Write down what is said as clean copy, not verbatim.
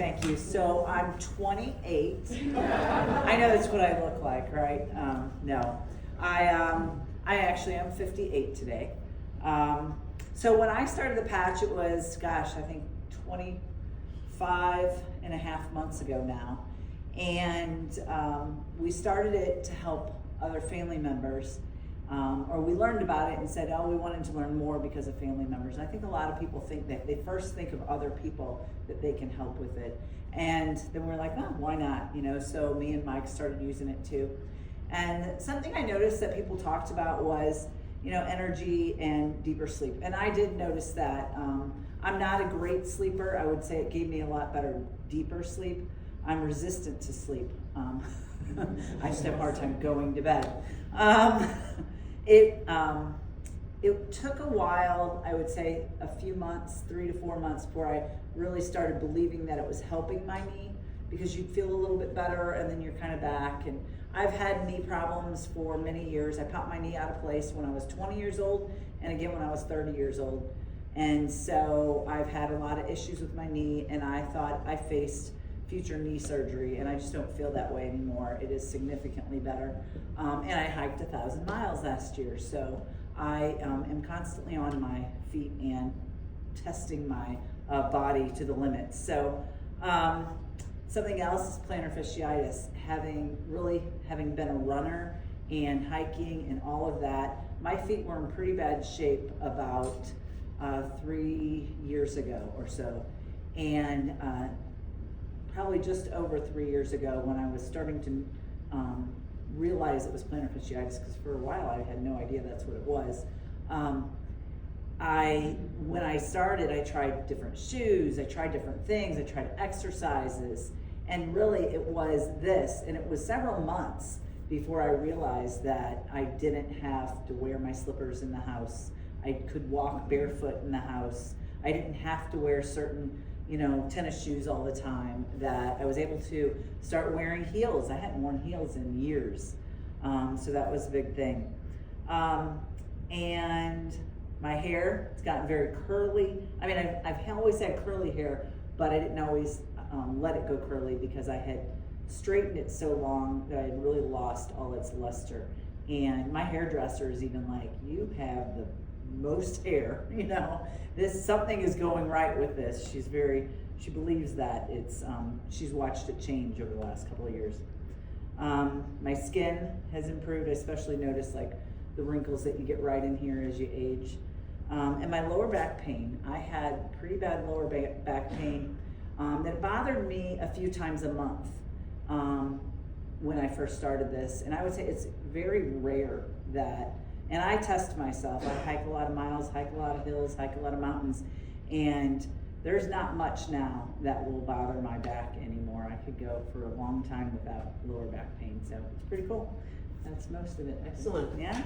thank you. So I'm 28. I know that's what I look like, right? No, I actually am 58 today. So when I started the patch, it was, gosh, I think 25 and a half months ago now. And we started it to help other family members. Or we learned about it and said, oh, we wanted to learn more because of family members. I think a lot of people think that they first think of other people that they can help with it. And then we're like, oh, why not? You know, so me and Mike started using it too. And something I noticed that people talked about was, you know, energy and deeper sleep. And I did notice that. I'm not a great sleeper. I would say it gave me a lot better, deeper sleep. I'm resistant to sleep. I just have a hard time going to bed. It took a while, I would say a few months, 3 to 4 months, before I really started believing that it was helping my knee, because you'd feel a little bit better and then you're kind of back. And I've had knee problems for many years. I popped my knee out of place when I was 20 years old and again when I was 30 years old. And so I've had a lot of issues with my knee, and I thought I faced future knee surgery, and I just don't feel that way anymore. It is significantly better. And I hiked 1,000 miles last year, so I am constantly on my feet and testing my body to the limit. So something else is plantar fasciitis. Having been a runner and hiking and all of that, my feet were in pretty bad shape about 3 years ago or so. And probably just over 3 years ago, when I was starting to realize it was plantar fasciitis, because for a while I had no idea that's what it was. When I started, I tried different shoes, I tried different things, I tried exercises, and really it was this, and it was several months before I realized that I didn't have to wear my slippers in the house. I could walk barefoot in the house. I didn't have to wear certain, you know, tennis shoes all the time, that I was able to start wearing heels. I hadn't worn heels in years. So that was a big thing. And my hair, it's gotten very curly. I mean, I've always had curly hair, but I didn't always let it go curly because I had straightened it so long that I had really lost all its luster. And my hairdresser is even like, you have the most hair, you know, something is going right with this. She believes that it's, she's watched it change over the last couple of years. My skin has improved. I especially noticed like the wrinkles that you get right in here as you age. And my lower back pain, I had pretty bad lower back pain that bothered me a few times a month when I first started this. And I would say it's very rare that, and I test myself. I hike a lot of miles, hike a lot of hills, hike a lot of mountains, and there's not much now that will bother my back anymore. I could go for a long time without lower back pain, so it's pretty cool. That's most of it. Excellent. Yeah.